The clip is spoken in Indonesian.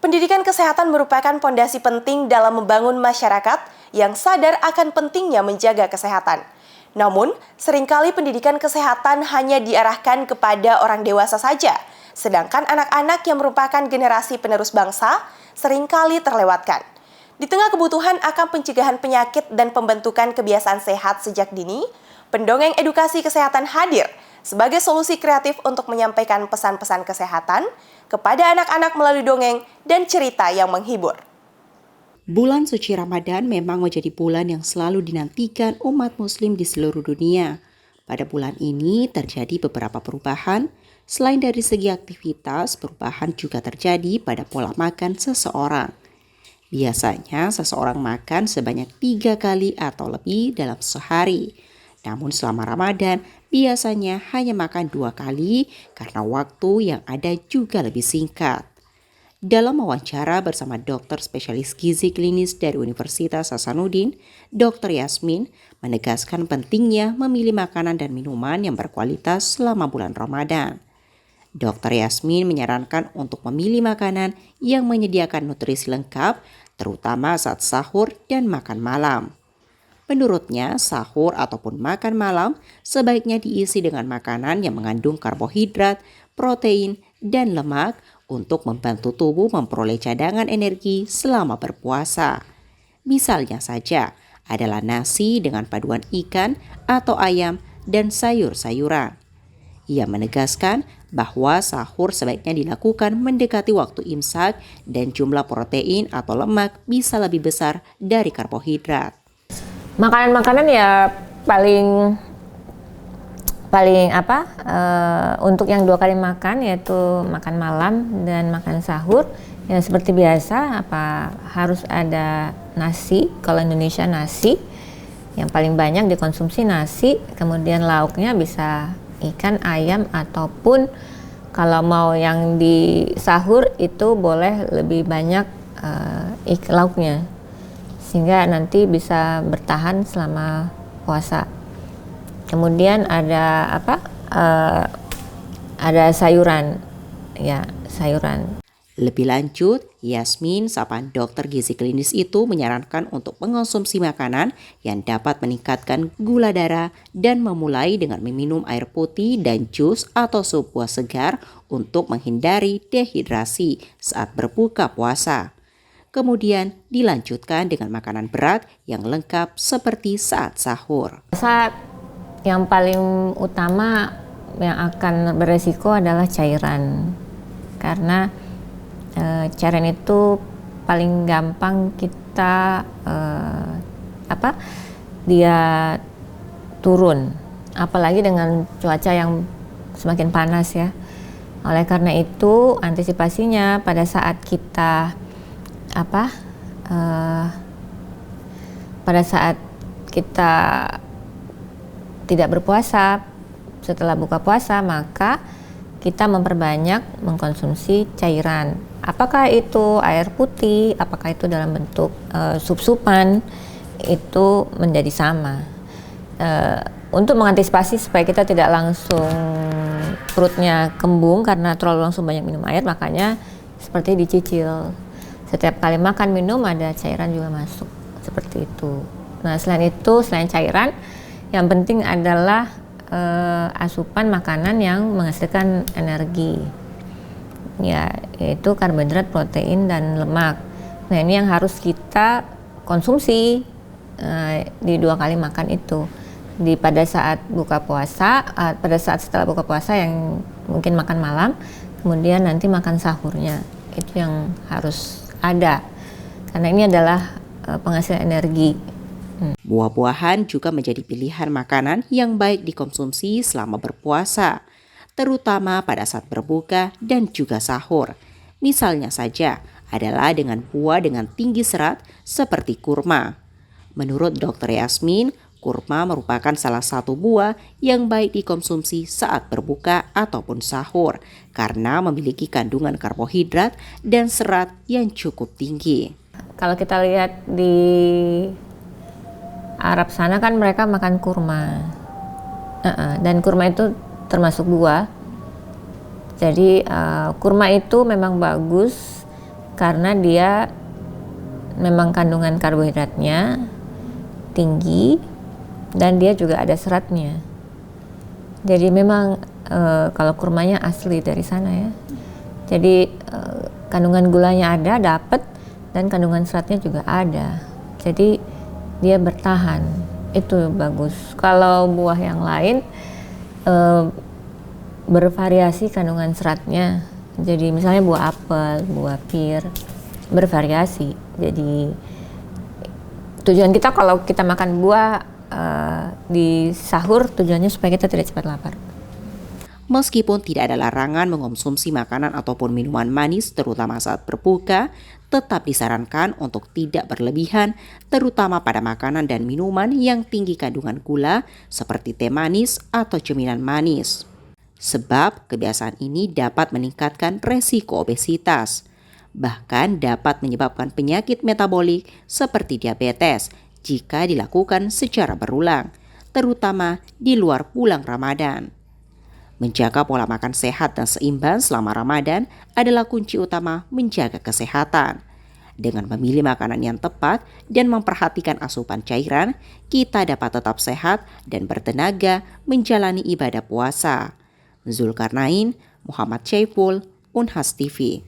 Pendidikan kesehatan merupakan pondasi penting dalam membangun masyarakat yang sadar akan pentingnya menjaga kesehatan. Namun, seringkali pendidikan kesehatan hanya diarahkan kepada orang dewasa saja, sedangkan anak-anak yang merupakan generasi penerus bangsa seringkali terlewatkan. Di tengah kebutuhan akan pencegahan penyakit dan pembentukan kebiasaan sehat sejak dini, pendongeng edukasi kesehatan hadir sebagai solusi kreatif untuk menyampaikan pesan-pesan kesehatan kepada anak-anak melalui dongeng dan cerita yang menghibur. Bulan suci Ramadan memang menjadi bulan yang selalu dinantikan umat muslim di seluruh dunia. Pada bulan ini terjadi beberapa perubahan. Selain dari segi aktivitas, perubahan juga terjadi pada pola makan seseorang. Biasanya seseorang makan sebanyak 3 kali atau lebih dalam sehari. Namun selama Ramadan biasanya hanya makan 2 kali karena waktu yang ada juga lebih singkat. Dalam wawancara bersama dokter spesialis gizi klinis dari Universitas Hasanuddin, Dr. Yasmin menegaskan pentingnya memilih makanan dan minuman yang berkualitas selama bulan Ramadan. Dr. Yasmin menyarankan untuk memilih makanan yang menyediakan nutrisi lengkap, terutama saat sahur dan makan malam. Menurutnya, sahur ataupun makan malam sebaiknya diisi dengan makanan yang mengandung karbohidrat, protein, dan lemak untuk membantu tubuh memperoleh cadangan energi selama berpuasa. Misalnya saja adalah nasi dengan paduan ikan atau ayam dan sayur-sayuran. Ia menegaskan bahwa sahur sebaiknya dilakukan mendekati waktu imsak dan jumlah protein atau lemak bisa lebih besar dari karbohidrat. Makanan-makanan ya paling untuk yang 2 kali makan, yaitu makan malam dan makan sahur, ya seperti biasa harus ada nasi. Kalau Indonesia nasi yang paling banyak dikonsumsi nasi, kemudian lauknya bisa ikan, ayam, ataupun kalau mau yang di sahur itu boleh lebih banyak lauknya, sehingga nanti bisa bertahan selama puasa. Kemudian ada ada sayuran, ya sayuran. Lebih lanjut, Yasmin, sapaan dokter gizi klinis itu menyarankan untuk mengonsumsi makanan yang dapat meningkatkan gula darah dan memulai dengan meminum air putih dan jus atau sup buah segar untuk menghindari dehidrasi saat berbuka puasa. Kemudian dilanjutkan dengan makanan berat yang lengkap seperti saat sahur. Saat yang paling utama yang akan beresiko adalah cairan, karena cairan itu paling gampang kita dia turun, apalagi dengan cuaca yang semakin panas ya. Oleh karena itu antisipasinya pada saat kita pada saat kita tidak berpuasa, setelah buka puasa, maka kita memperbanyak mengkonsumsi cairan. Apakah itu air putih, apakah itu dalam bentuk sup-supan, itu menjadi sama. Untuk mengantisipasi supaya kita tidak langsung perutnya kembung karena terlalu langsung banyak minum air, makanya seperti dicicil. Setiap kali makan minum ada cairan juga masuk, seperti itu. Nah, selain itu, selain cairan, yang penting adalah asupan makanan yang menghasilkan energi, ya, yaitu karbohidrat, protein, dan lemak. Nah, ini yang harus kita konsumsi di 2 kali makan itu. Pada saat buka puasa, pada saat setelah buka puasa yang mungkin makan malam, kemudian nanti makan sahurnya, itu yang harus ada, karena ini adalah penghasil energi. Buah-buahan juga menjadi pilihan makanan yang baik dikonsumsi selama berpuasa, terutama pada saat berbuka dan juga sahur. Misalnya saja adalah dengan buah dengan tinggi serat seperti kurma. Menurut Dr. Yasmin, kurma merupakan salah satu buah yang baik dikonsumsi saat berbuka ataupun sahur karena memiliki kandungan karbohidrat dan serat yang cukup tinggi. Kalau kita lihat di Arab sana kan mereka makan kurma, dan kurma itu termasuk buah. Jadi kurma itu memang bagus karena dia memang kandungan karbohidratnya tinggi dan dia juga ada seratnya. Jadi memang kalau kurmanya asli dari sana ya. Jadi kandungan gulanya ada, dapat, dan kandungan seratnya juga ada. Jadi dia bertahan, itu bagus. Kalau buah yang lain bervariasi kandungan seratnya. Jadi misalnya buah apel, buah pir bervariasi. Jadi tujuan kita kalau kita makan buah di sahur, tujuannya supaya kita tidak cepat lapar. Meskipun tidak ada larangan mengonsumsi makanan ataupun minuman manis terutama saat berbuka, tetap disarankan untuk tidak berlebihan, terutama pada makanan dan minuman yang tinggi kandungan gula seperti teh manis atau cemilan manis. Sebab kebiasaan ini dapat meningkatkan resiko obesitas, bahkan dapat menyebabkan penyakit metabolik seperti diabetes jika dilakukan secara berulang, terutama di luar bulan Ramadan. Menjaga pola makan sehat dan seimbang selama Ramadan adalah kunci utama menjaga kesehatan. Dengan memilih makanan yang tepat dan memperhatikan asupan cairan, kita dapat tetap sehat dan bertenaga menjalani ibadah puasa. Zulkarnain, Muhammad Syaiful, Unhas TV.